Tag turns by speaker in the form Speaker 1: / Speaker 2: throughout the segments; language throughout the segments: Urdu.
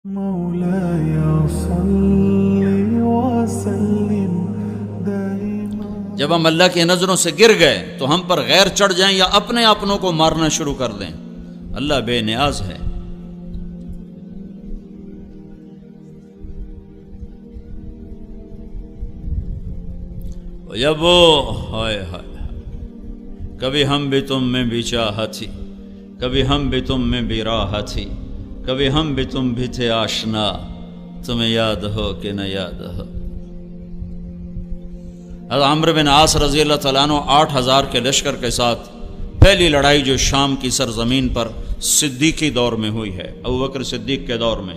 Speaker 1: مولاي صل وسلم دائما.
Speaker 2: جب ہم اللہ کی نظروں سے گر گئے تو ہم پر غیر چڑھ جائیں یا اپنے اپنوں کو مارنا شروع کر دیں. اللہ بے نیاز ہے. جب وہ ہائے ہائے کبھی ہم بھی تم میں بھی چاہت تھی، کبھی ہم بھی تم میں بھی راحت تھی، کبھی ہم بھی تم بھی تھے آشنا، تمہیں یاد ہو کہ نہ یاد ہو. حضرت عمرو بن عاص رضی اللہ تعالیٰ عنہ 8,000 کے لشکر کے ساتھ پہلی لڑائی جو شام کی سرزمین پر صدیقی دور میں ہوئی ہے، ابوبکر صدیق کے دور میں،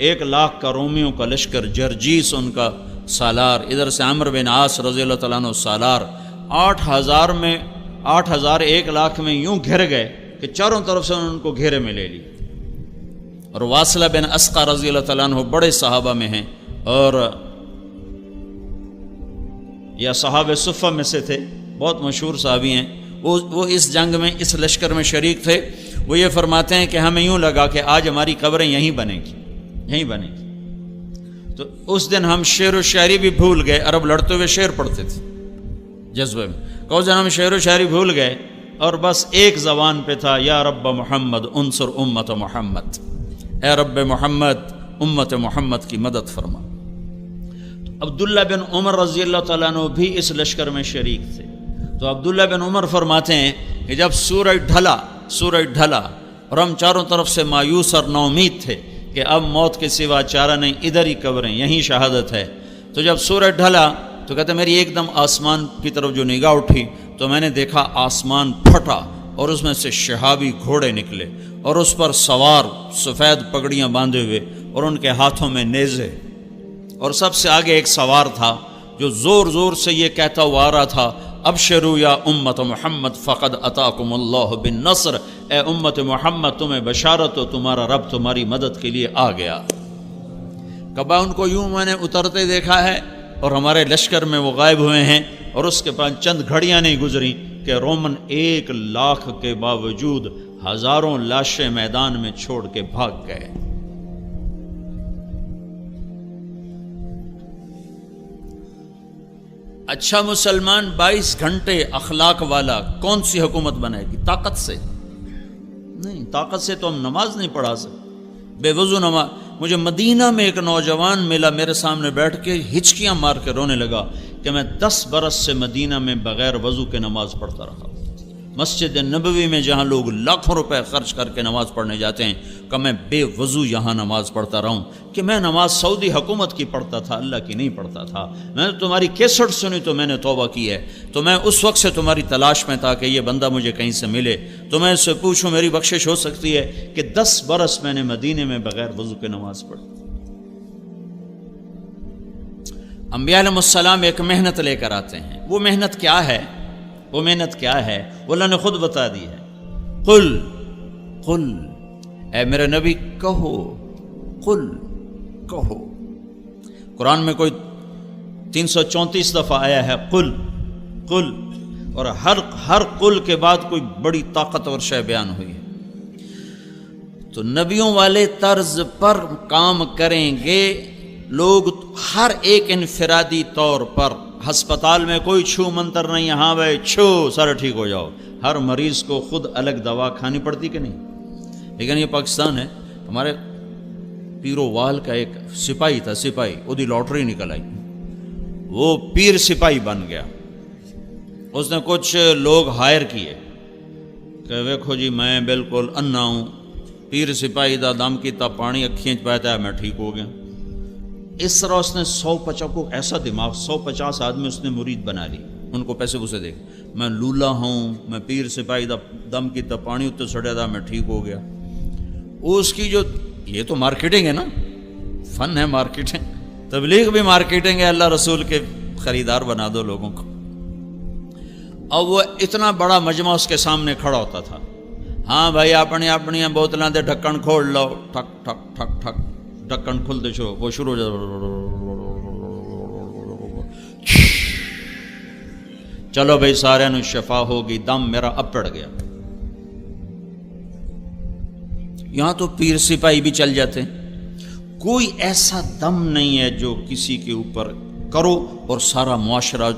Speaker 2: 1,00,000 کا رومیوں کا لشکر، جرجیس ان کا سالار، ادھر سے عمرو بن عاص رضی اللہ تعالیٰ عنہ سالار، 8,000 میں 8,000 1,00,000 میں یوں گھر گئے کہ چاروں طرف سے ان کو گھیرے میں لے لی. اور واصلہ بن اسقع رضی اللہ تعالیٰ عنہ بڑے صحابہ میں ہیں اور یا صحابہ صفہ میں سے تھے، بہت مشہور صحابی ہیں. وہ اس جنگ میں اس لشکر میں شریک تھے. وہ یہ فرماتے ہیں کہ ہمیں یوں لگا کہ آج ہماری قبریں یہیں بنیں گی، یہیں بنیں گی. تو اس دن ہم شعر و شاعری بھی بھول گئے. عرب لڑتے ہوئے شعر پڑھتے تھے جذبے میں. کہ اس دن ہم شعر و شاعری بھول گئے اور بس ایک زبان پہ تھا، یا رب محمد انصر امت محمد، اے رب محمد امت محمد کی مدد فرما. عبداللہ بن عمر رضی اللہ تعالیٰ عنہ بھی اس لشکر میں شریک تھے. تو عبداللہ بن عمر فرماتے ہیں کہ جب سورج ڈھلا اور ہم چاروں طرف سے مایوس اور نومید تھے کہ اب موت کے سوا چارہ نہیں، ادھر ہی قبریں، یہیں شہادت ہے. تو جب سورج ڈھلا تو کہتے میری ایک دم آسمان کی طرف جو نگاہ اٹھی تو میں نے دیکھا آسمان پھٹا اور اس میں سے شہابی گھوڑے نکلے اور اس پر سوار سفید پگڑیاں باندھے ہوئے اور ان کے ہاتھوں میں نیزے، اور سب سے آگے ایک سوار تھا جو زور زور سے یہ کہتا ہوا آ رہا تھا، ابشروا یا امت محمد فقد اتاکم اللہ بالنصر، اے امت محمد تمہیں بشارت ہو، تمہارا رب تمہاری مدد کے لیے آ گیا. کبا ان کو یوں میں نے اترتے دیکھا ہے اور ہمارے لشکر میں وہ غائب ہوئے ہیں، اور اس کے پاس چند گھڑیاں نہیں گزری کہ رومن 1,00,000 کے باوجود ہزاروں لاشیں میدان میں چھوڑ کے بھاگ گئے. اچھا مسلمان 22 گھنٹے اخلاق والا کون سی حکومت بنائے گی؟ طاقت سے نہیں. طاقت سے تو ہم نماز نہیں پڑھا سکتے، بے وضو نماز. مجھے مدینہ میں ایک نوجوان ملا، میرے سامنے بیٹھ کے ہچکیاں مار کے رونے لگا کہ میں 10 برس سے مدینہ میں بغیر وضو کے نماز پڑھتا رہا. مسجد نبوی میں جہاں لوگ لاکھوں روپے خرچ کر کے نماز پڑھنے جاتے ہیں کہ میں بے وضو یہاں نماز پڑھتا رہا ہوں. کہ میں نماز سعودی حکومت کی پڑھتا تھا، اللہ کی نہیں پڑھتا تھا. میں نے تمہاری کیسٹ سنی تو میں نے توبہ کی ہے. تو میں اس وقت سے تمہاری تلاش میں تھا کہ یہ بندہ مجھے کہیں سے ملے تو میں اس سے پوچھوں میری بخشش ہو سکتی ہے کہ 10 برس میں نے مدینے میں بغیر وضو کے نماز پڑھی. انبیاء علیہ السلام ایک محنت لے کر آتے ہیں. وہ محنت کیا ہے؟ وہ محنت کیا ہے؟ وہ اللہ نے خود بتا دی ہے. قل اے میرے نبی کہو، قل کہو. قرآن میں کوئی 334 دفعہ آیا ہے قل قل، اور ہر قل کے بعد کوئی بڑی طاقتور شے بیان ہوئی ہے. تو نبیوں والے طرز پر کام کریں گے لوگ، ہر ایک انفرادی طور پر. ہسپتال میں کوئی چھو منتر نہیں، ہاں بھائی چھو سارا ٹھیک ہو جاؤ. ہر مریض کو خود الگ دوا کھانی پڑتی کہ نہیں؟ لیکن یہ پاکستان ہے. ہمارے پیرو وال کا ایک سپاہی تھا، سپاہی، وہ دی لاٹری نکل آئی، وہ پیر سپاہی بن گیا. اس نے کچھ لوگ ہائر کیے کہ ویکھو جی میں بالکل انا ہوں، پیر سپاہی دا دم کیتا پانی اکھیں پاتا ہے، میں ٹھیک ہو گیا. اس طرح اس نے 150 کو ایسا دماغ، 150 آدمی اس نے مرید بنا لی. ان کو پیسے پوسے دے میں لولا ہوں، میں پیر سپاہی دا دم کی تا پانی اتنے سڑیا تھا، میں ٹھیک ہو گیا. اس کی جو یہ تو مارکیٹنگ ہے نا، فن ہے مارکیٹنگ. تبلیغ بھی مارکیٹنگ ہے، اللہ رسول کے خریدار بنا دو لوگوں کو. اور وہ اتنا بڑا مجمع اس کے سامنے کھڑا ہوتا تھا. ہاں بھائی اپنی بوتلاں دے ڈھکن کھول لو، ٹھک ٹھک ٹھک ٹھک ڈھکن کھلتے شو، وہ شروع ہو جاتا. چلو بھائی سارے نو شفا ہوگی. دم میرا اب پڑ گیا. یہاں تو پیر سپاہی بھی چل جاتے ہیں. کوئی ایسا دم نہیں ہے جو کسی کے اوپر کرو اور سارا معاشرہ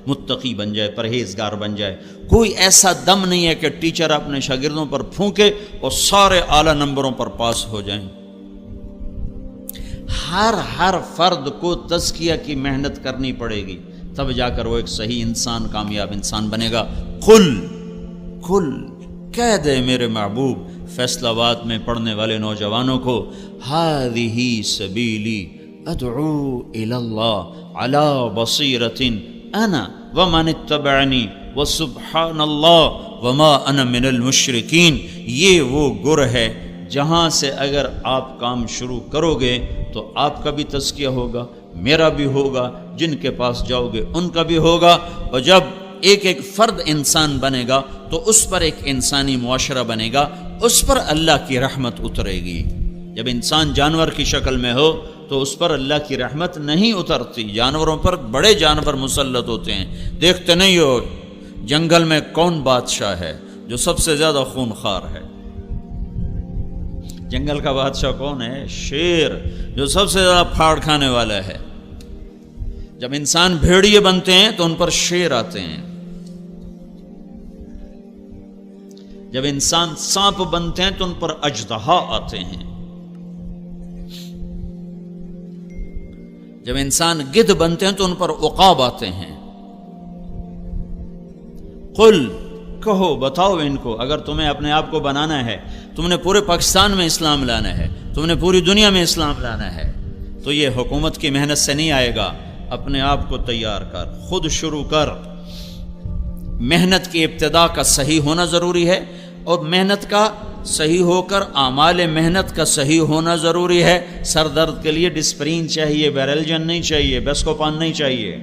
Speaker 2: متقی بن جائے، پرہیزگار بن جائے۔ کوئی ایسا دم نہیں ہے کہ ٹیچر اپنے شاگردوں پر پھونکے اور سارے اعلیٰ نمبروں پر پاس ہو جائیں۔ ہر فرد کو تزکیہ کی محنت کرنی پڑے گی، تب جا کر وہ ایک صحیح انسان، کامیاب انسان بنے گا۔ قل کہہ دے میرے محبوب فیصل آباد میں پڑھنے والے نوجوانوں کو، ہذہ سبیلی ادعو الی اللہ علی بصیرۃ انا ومن اتبعنی وسبحان اللہ وما انا من المشرکین۔ یہ وہ گر ہے جہاں سے اگر آپ کام شروع کرو گے تو آپ کا بھی تزکیہ ہوگا، میرا بھی ہوگا، جن کے پاس جاؤ گے ان کا بھی ہوگا، اور جب ایک ایک فرد انسان بنے گا تو اس پر ایک انسانی معاشرہ بنے گا، اس پر اللہ کی رحمت اترے گی۔ جب انسان جانور کی شکل میں ہو تو اس پر اللہ کی رحمت نہیں اترتی۔ جانوروں پر بڑے جانور مسلط ہوتے ہیں، دیکھتے نہیں ہو جنگل میں کون بادشاہ ہے جو سب سے زیادہ خونخوار ہے؟ جنگل کا بادشاہ کون ہے؟ شیر، جو سب سے زیادہ پھاڑ کھانے والا ہے۔ جب انسان بھیڑیے بنتے ہیں تو ان پر شیر آتے ہیں، جب انسان سانپ بنتے ہیں تو ان پر اژدہا آتے ہیں، جب انسان گدھ بنتے ہیں تو ان پر عقاب آتے ہیں۔ قل کہو، بتاؤ ان کو، اگر تمہیں اپنے آپ کو بنانا ہے، تم نے پورے پاکستان میں اسلام لانا ہے، تم نے پوری دنیا میں اسلام لانا ہے، تو یہ حکومت کی محنت سے نہیں آئے گا۔ اپنے آپ کو تیار کر، خود شروع کر۔ محنت کی ابتدا کا صحیح ہونا ضروری ہے، اور محنت کا صحیح ہو کر اعمال محنت کا صحیح ہونا ضروری ہے۔ سر درد کے لیے ڈسپرین چاہیے، بیرلجن نہیں چاہیے، بیسکوپان نہیں چاہیے۔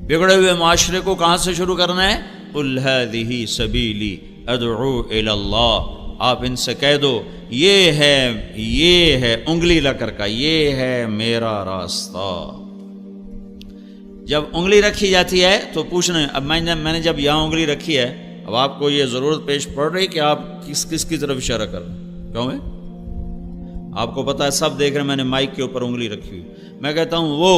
Speaker 2: بگڑے ہوئے معاشرے کو کہاں سے شروع کرنا ہے؟ قل ہذہ سبیلی ادعو الی اللہ۔ آپ ان سے کہہ دو یہ ہے انگلی لا کر کا، یہ ہے میرا راستہ۔ جب انگلی رکھی جاتی ہے تو پوچھنا، اب میں نے جب یہاں انگلی رکھی ہے، اب آپ کو یہ ضرورت پیش پڑ رہی کہ آپ کس کی طرف اشارہ کر رہے ہیں؟ کیوں ہے؟ آپ کو پتا ہے، سب دیکھ رہے ہیں، میں نے مائک کے اوپر انگلی رکھی ہوئی، میں کہتا ہوں وہ،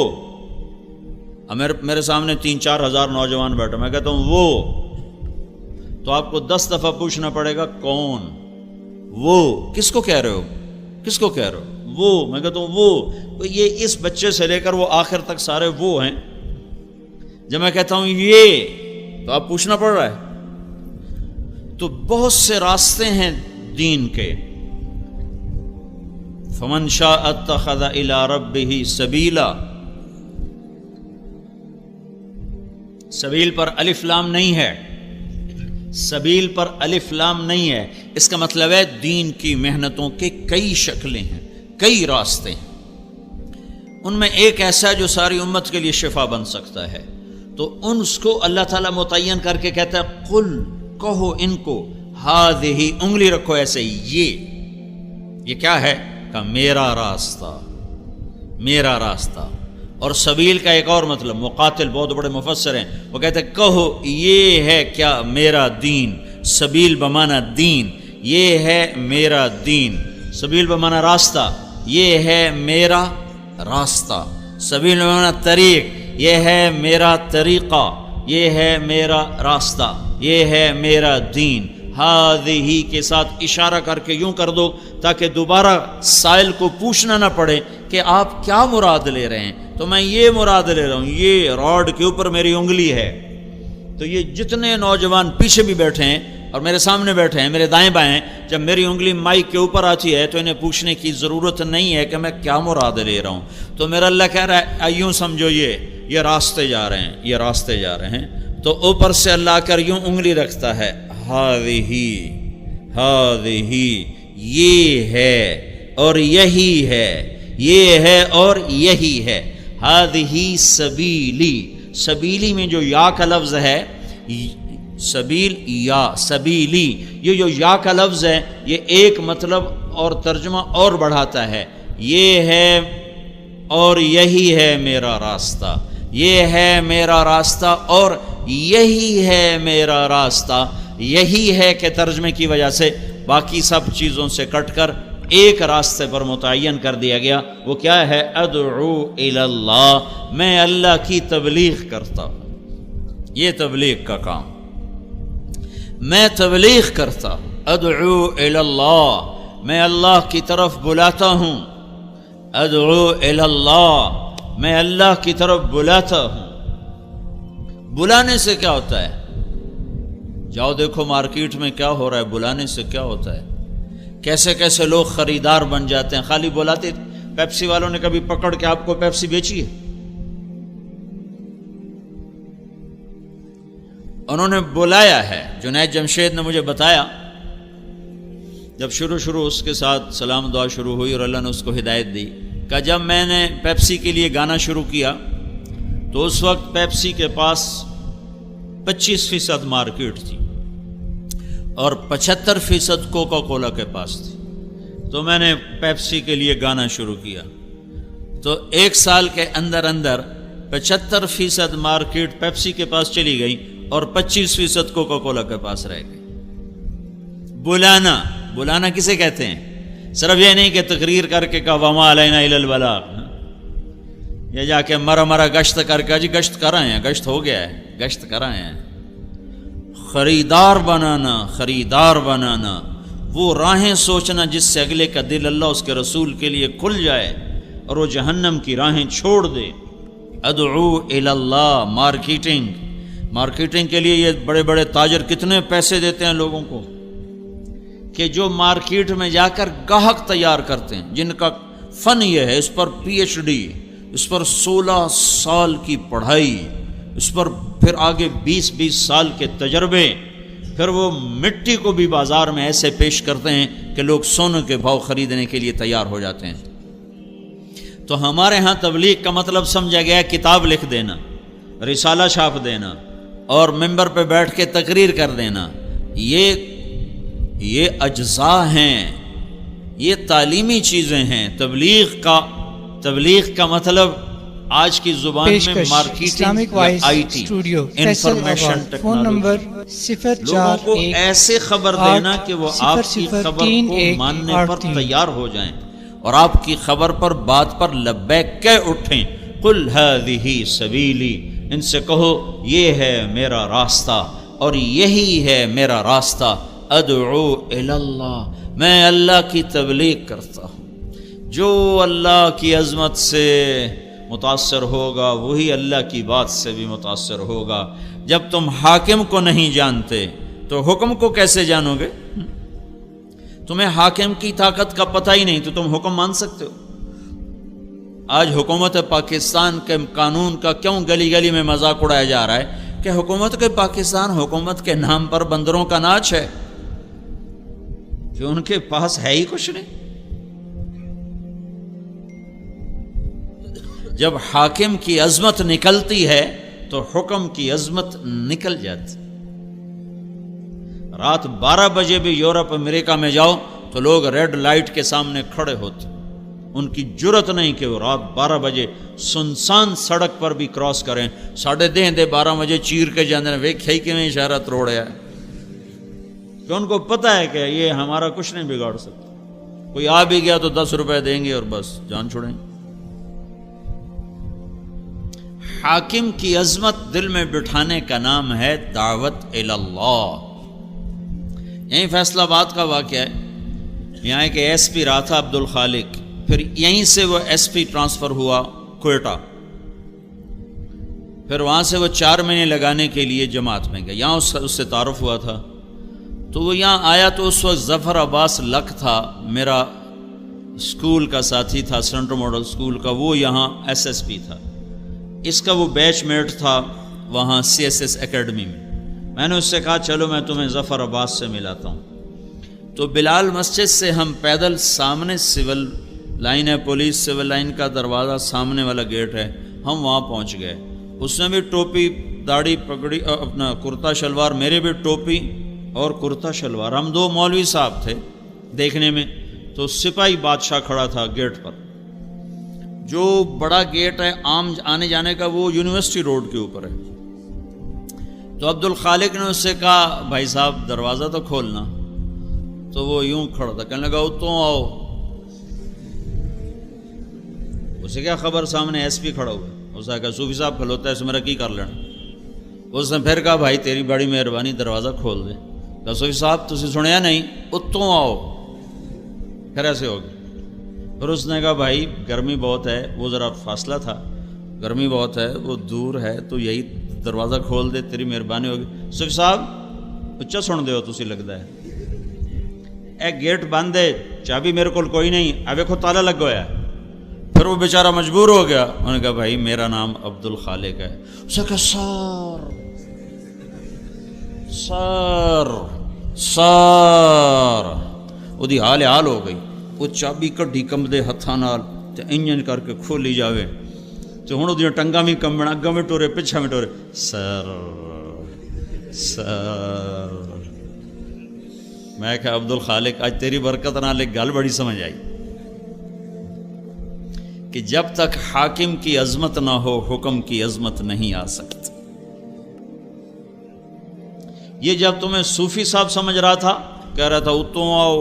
Speaker 2: میرے سامنے 3-4 ہزار نوجوان بیٹھے، میں کہتا ہوں وہ، تو آپ کو 10 دفعہ پوچھنا پڑے گا کون وہ؟ کس کو کہہ رہے ہو؟ کس کو کہہ رہے ہو؟ وہ، میں کہتا ہوں وہ، یہ اس بچے سے لے کر وہ آخر تک سارے وہ ہیں۔ جب میں کہتا ہوں یہ، تو آپ پوچھنا پڑ رہا ہے۔ تو بہت سے راستے ہیں دین کے۔ فمن شاء اتخذ الی ربہ سبیلا، سبیل پر الف لام نہیں ہے، سبیل پر الف لام نہیں ہے، اس کا مطلب ہے دین کی محنتوں کے کئی شکلیں ہیں، کئی راستے ہیں، ان میں ایک ایسا ہے جو ساری امت کے لیے شفا بن سکتا ہے، تو ان کو اللہ تعالیٰ متعین کر کے کہتا ہے قل، کہو ان کو، ہذہ، انگلی رکھو ایسے، یہ کیا ہے؟ کہ میرا راستہ، میرا راستہ۔ اور سبیل کا ایک اور مطلب، مقاتل بہت بڑے مفسر ہیں، وہ کہتے ہیں کہو یہ ہے کیا؟ میرا دین۔ سبیل بمانا دین، یہ ہے میرا دین۔ سبیل بمانا راستہ، یہ ہے میرا راستہ۔ سبیل بمانا طریق، یہ ہے میرا طریقہ، یہ ہے میرا راستہ، یہ ہے میرا دین۔ ہذہ کے ساتھ اشارہ کر کے یوں کر دو تاکہ دوبارہ سائل کو پوچھنا نہ پڑے کہ آپ کیا مراد لے رہے ہیں، تو میں یہ مراد لے رہا ہوں، یہ راڈ کے اوپر میری انگلی ہے۔ تو یہ جتنے نوجوان پیچھے بھی بیٹھے ہیں اور میرے سامنے بیٹھے ہیں، میرے دائیں بائیں، جب میری انگلی مائک کے اوپر آتی ہے تو انہیں پوچھنے کی ضرورت نہیں ہے کہ میں کیا مراد لے رہا ہوں۔ تو میرا اللہ کہہ رہا ہے یوں سمجھو، یہ راستے جا رہے ہیں، یہ راستے جا رہے ہیں۔ تو اوپر سے اللہ آ کر یوں انگلی رکھتا ہے، ہذہ، یہ ہے اور یہی ہے، یہ ہے اور یہی ہے۔ ہذہ سبیلی، سبیلی میں جو یا کا لفظ ہے، سبیل یا سبیلی، یہ جو یا کا لفظ ہے یہ ایک مطلب اور ترجمہ اور بڑھاتا ہے، یہ ہے اور یہی ہے میرا راستہ، یہ ہے میرا راستہ اور یہی ہے میرا راستہ۔ یہی ہے کہ ترجمے کی وجہ سے باقی سب چیزوں سے کٹ کر ایک راستے پر متعین کر دیا گیا، وہ کیا ہے؟ ادعو الی اللہ، میں اللہ کی تبلیغ کرتا ہوں۔ یہ تبلیغ کا کام، میں تبلیغ کرتا ہوں۔ ادعو الی اللہ، میں اللہ کی طرف بلاتا ہوں۔ ادعو الی اللہ، میں اللہ کی طرف بلاتا ہوں۔ بلانے سے کیا ہوتا ہے؟ جاؤ دیکھو مارکیٹ میں کیا ہو رہا ہے، بلانے سے کیا ہوتا ہے، کیسے کیسے لوگ خریدار بن جاتے ہیں۔ خالی بلاتے، پیپسی والوں نے کبھی پکڑ کے آپ کو پیپسی بیچی ہے؟ انہوں نے بلایا ہے۔ جنید جمشید نے مجھے بتایا، جب شروع اس کے ساتھ سلام دعا شروع ہوئی اور اللہ نے اس کو ہدایت دی، کہ جب میں نے پیپسی کے لیے گانا شروع کیا تو اس وقت پیپسی کے پاس 25% مارکیٹ تھی اور 75% کوکا کولا کے پاس تھی۔ تو میں نے پیپسی کے لیے گانا شروع کیا تو 1 سال کے اندر 75% مارکیٹ پیپسی کے پاس چلی گئی اور 25% کوکا کولا کے پاس رہ گئی۔ بلانا کسے کہتے ہیں؟ صرف یہ نہیں کہ تقریر کر کے کہا وما علینا الا البلاغ، یا جا کے مرا گشت کر کے جی گشت کر آئے ہیں، گشت ہو گیا ہے، گشت کر آئے ہیں۔ خریدار بنانا، وہ راہیں سوچنا جس سے اگلے کا دل اللہ اس کے رسول کے لیے کھل جائے اور وہ جہنم کی راہیں چھوڑ دے۔ ادعو الی اللہ، مارکیٹنگ کے لیے یہ بڑے بڑے تاجر کتنے پیسے دیتے ہیں لوگوں کو کہ جو مارکیٹ میں جا کر گاہک تیار کرتے ہیں، جن کا فن یہ ہے، اس پر PhD، اس پر 16 سال کی پڑھائی، اس پر پھر آگے 20 سال کے تجربے، پھر وہ مٹی کو بھی بازار میں ایسے پیش کرتے ہیں کہ لوگ سونے کے بھاؤ خریدنے کے لیے تیار ہو جاتے ہیں۔ تو ہمارے ہاں تبلیغ کا مطلب سمجھا گیا کتاب لکھ دینا، رسالہ چھاپ دینا اور ممبر پہ بیٹھ کے تقریر کر دینا۔ یہ اجزاء ہیں، یہ تعلیمی چیزیں ہیں۔ تبلیغ کا مطلب آج کی زبان میں مارکیٹنگ، IT، انفارمیشن ٹیکنالوجی، لوگوں کو ایسے خبر دینا کہ وہ آپ کی خبر کو ماننے پر تیار ہو جائیں اور آپ کی خبر پر، بات پر لبیک کہہ اٹھیں۔ قل ہذہ سبیلی، ان سے کہو یہ ہے میرا راستہ اور یہی ہے میرا راستہ۔ ادعو الی اللہ، میں اللہ کی تبلیغ کرتا ہوں۔ جو اللہ کی عظمت سے متاثر ہوگا وہی اللہ کی بات سے بھی متاثر ہوگا۔ جب تم حاکم کو نہیں جانتے تو حکم کو کیسے جانو گے؟ تمہیں حاکم کی طاقت کا پتہ ہی نہیں تو تم حکم مان سکتے ہو؟ آج حکومت پاکستان کے قانون کا کیوں گلی گلی میں مذاق اڑایا جا رہا ہے کہ حکومت کے پاکستان، حکومت کے نام پر بندروں کا ناچ ہے، کہ ان کے پاس ہے ہی کچھ نہیں۔ جب حاکم کی عظمت نکلتی ہے تو حکم کی عظمت نکل جاتی۔ رات 12 بجے بھی یورپ امریکہ میں جاؤ تو لوگ ریڈ لائٹ کے سامنے کھڑے ہوتے، ان کی جرت نہیں کہ وہ رات 12 بجے سنسان سڑک پر بھی کراس کریں۔ 10:30 12 بجے چیر کے جانے ویکھیا ہی کیویں اشارہ تروڑیا ہے، کہ ان کو پتہ ہے کہ یہ ہمارا کچھ نہیں بگاڑ سکتا، کوئی آ بھی گیا تو 10 روپے دیں گے اور بس جان چھوڑیں۔ حاکم کی عظمت دل میں بٹھانے کا نام ہے دعوت الی اللہ۔ یہیں فیصل آباد کا واقعہ ہے، یہاں ایک SP رہا تھا عبد الخالق، پھر یہیں سے وہ SP ٹرانسفر ہوا کوئٹہ، پھر وہاں سے وہ 4 مہینے لگانے کے لیے جماعت میں گیا، یہاں اس سے تعارف ہوا تھا۔ تو وہ یہاں آیا تو اس وقت ظفر عباس لک تھا، میرا اسکول کا ساتھی تھا، سینٹرل ماڈل اسکول کا، وہ یہاں SSP تھا، اس کا وہ بیچ میٹ تھا وہاں CSS اکیڈمی میں۔ میں نے اس سے کہا چلو میں تمہیں ظفر عباس سے ملاتا ہوں۔ تو بلال مسجد سے ہم پیدل، سامنے سول لائن ہے، پولیس سول لائن کا دروازہ سامنے والا گیٹ ہے، ہم وہاں پہنچ گئے۔ اس نے بھی ٹوپی داڑھی پگڑی، اپنا کرتا شلوار، میرے بھی ٹوپی اور کرتا شلوار، ہم 2 مولوی صاحب تھے دیکھنے میں۔ تو سپاہی بادشاہ کھڑا تھا گیٹ پر، جو بڑا گیٹ ہے عام آنے جانے کا، وہ یونیورسٹی روڈ کے اوپر ہے۔ تو عبد الخالق نے اس سے کہا بھائی صاحب دروازہ تو کھولنا، تو وہ یوں کھڑا تھا، کہنے لگا تو آؤ، اسے کیا خبر سامنے ایس پی کھڑا ہوا ہے، اس نے کہا صوفی صاحب کھلوتا ہے اس میرا کی کر لینا. اس نے پھر کہا بھائی تیری بڑی مہربانی دروازہ کھول دے. کہا صوفی صاحب تسی سنیا نہیں اتوں آؤ. پھر ایسے ہو گیا. پھر اس نے کہا بھائی گرمی بہت ہے، وہ ذرا فاصلہ تھا، گرمی بہت ہے وہ دور ہے تو یہی دروازہ کھول دے تیری مہربانی ہوگی. صوفی صاحب اچھا سن دے ہو تسی لگتا ہے ایک گیٹ بند ہے چابی میرے کو کوئی نہیں، اب دیکھو تالا لگ گیا ہے. پھر وہ بیچارہ مجبور ہو گیا. انہوں نے کہا بھائی میرا نام عبد الخالق ہے. اس نے کہا سار وہ دی حال ہو گئی. وہ چابی کڈی کمبدے ہتھاں نال تے انجن کر کے کھولی جاوے تے ہن اودیاں ٹنگاں وی کمبن، اگاں وی ٹورے پچھاں وی ٹورے. سر میں کہا عبد الخالق آج تیری برکت نال ایک گل بڑی سمجھ آئی کہ جب تک حاکم کی عظمت نہ ہو حکم کی عظمت نہیں آ سکتی. یہ جب تمہیں صوفی صاحب سمجھ رہا تھا، کہہ رہا تھا اتوں آؤ،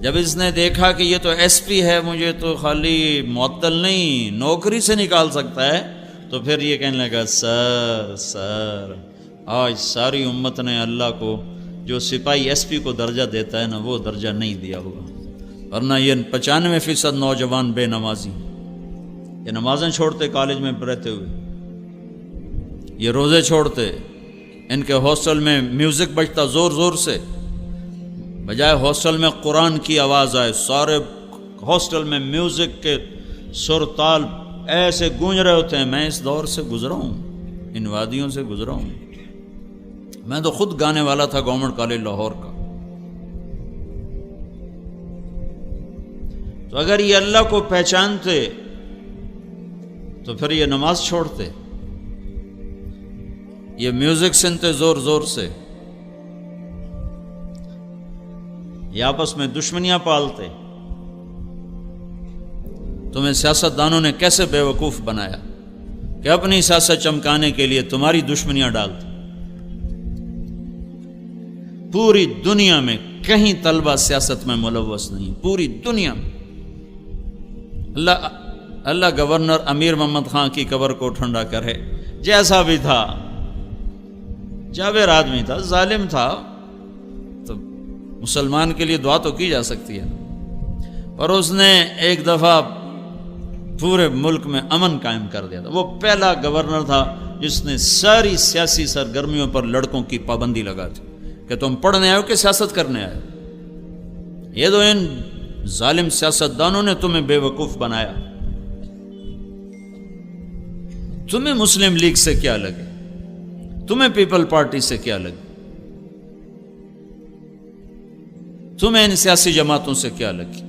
Speaker 2: جب اس نے دیکھا کہ یہ تو ایس پی ہے مجھے تو خالی معطل نہیں نوکری سے نکال سکتا ہے، تو پھر یہ کہنے لگا سر آج ساری امت نے اللہ کو جو سپاہی ایس پی کو درجہ دیتا ہے نا وہ درجہ نہیں دیا ہوا. ورنہ یہ 95% نوجوان بے نمازی، یہ نمازیں چھوڑتے کالج میں رہتے ہوئے، یہ روزے چھوڑتے، ان کے ہاسٹل میں میوزک بجتا زور زور سے، بجائے ہاسٹل میں قرآن کی آواز آئے سارے ہاسٹل میں میوزک کے سر تال ایسے گونج رہے ہوتے ہیں. میں اس دور سے گزرا ہوں، ان وادیوں سے گزرا ہوں. میں تو خود گانے والا تھا گورنمنٹ کالج لاہور کا. تو اگر یہ اللہ کو پہچانتے تو پھر یہ نماز چھوڑتے، یہ میوزک سنتے زور زور سے، یہ آپس میں دشمنیاں پالتے. تمہیں سیاست دانوں نے کیسے بے وقوف بنایا کہ اپنی سیاست چمکانے کے لیے تمہاری دشمنیاں ڈالتے. پوری دنیا میں کہیں طلبہ سیاست میں ملوث نہیں، پوری دنیا میں. اللہ گورنر امیر محمد خان کی قبر کو ٹھنڈا کرے، جیسا بھی تھا جابر آدمی تھا، ظالم تھا، تو مسلمان کے لیے دعا تو کی جا سکتی ہے. اور اس نے ایک دفعہ پورے ملک میں امن قائم کر دیا تھا. وہ پہلا گورنر تھا جس نے ساری سیاسی سرگرمیوں پر لڑکوں کی پابندی لگا دی کہ تم پڑھنے آئے ہو کہ سیاست کرنے آئے ہو. یہ تو ان ظالم سیاستدانوں نے تمہیں بے وقوف بنایا. تمہیں مسلم لیگ سے کیا لگے، تمہیں پیپل پارٹی سے کیا لگے، تمہیں ان سیاسی جماعتوں سے کیا لگی.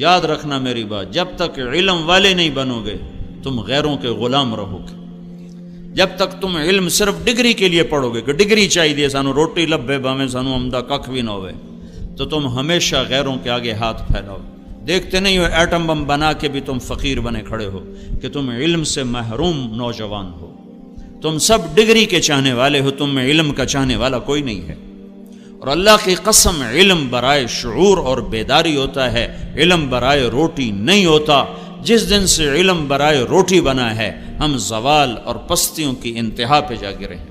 Speaker 2: یاد رکھنا میری بات، جب تک علم والے نہیں بنو گے تم غیروں کے غلام رہو گے. جب تک تم علم صرف ڈگری کے لیے پڑھو گے کہ ڈگری چاہیے سانو روٹی لبے باویں سانو عمدہ ککھ بھی نہ ہوئے، تو تم ہمیشہ غیروں کے آگے ہاتھ پھیلاؤ. دیکھتے نہیں ہو ایٹم بم بنا کے بھی تم فقیر بنے کھڑے ہو کہ تم علم سے محروم نوجوان ہو. تم سب ڈگری کے چاہنے والے ہو، تم میں علم کا چاہنے والا کوئی نہیں ہے. اور اللہ کی قسم علم برائے شعور اور بیداری ہوتا ہے، علم برائے روٹی نہیں ہوتا. جس دن سے علم برائے روٹی بنا ہے ہم زوال اور پستیوں کی انتہا پہ جا گرے ہیں.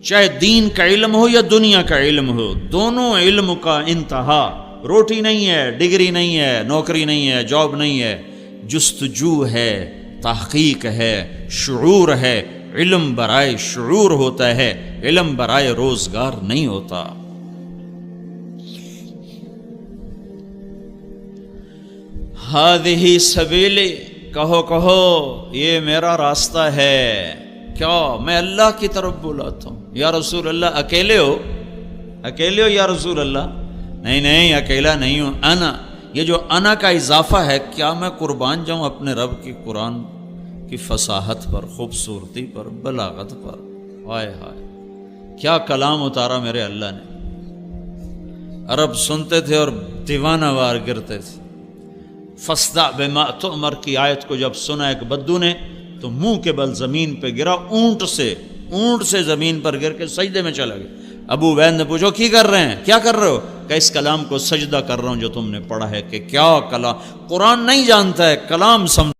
Speaker 2: چاہے دین کا علم ہو یا دنیا کا علم ہو، دونوں علم کا انتہا روٹی نہیں ہے، ڈگری نہیں ہے، نوکری نہیں ہے، جاب نہیں ہے، جستجو ہے، تحقیق ہے، شعور ہے. علم برائے شعور ہوتا ہے، علم برائے روزگار نہیں ہوتا. ہذہ سبیلی، کہو یہ میرا راستہ ہے. کیا میں اللہ کی طرف بلاتا ہوں. یا رسول اللہ اکیلے ہو یا رسول اللہ؟ نہیں اکیلا نہیں ہوں. انا، یہ جو انا کا اضافہ ہے، کیا میں قربان جاؤں اپنے رب کی قرآن کی فصاحت پر، خوبصورتی پر، بلاغت پر. ہائے کیا کلام اتارا میرے اللہ نے. عرب سنتے تھے اور دیوانہ وار گرتے تھے. فاصدع بما تؤمر کی آیت کو جب سنا ایک بدو نے تو منہ کے بل زمین پہ گرا، اونٹ سے زمین پر گر کے سجدے میں چلا گیا. ابو وید نے پوچھو کی کر رہے ہیں، کیا کر رہے ہو؟ کہ اس کلام کو سجدہ کر رہا ہوں جو تم نے پڑھا ہے، کہ کیا کلام، قرآن نہیں جانتا ہے، کلام سمجھ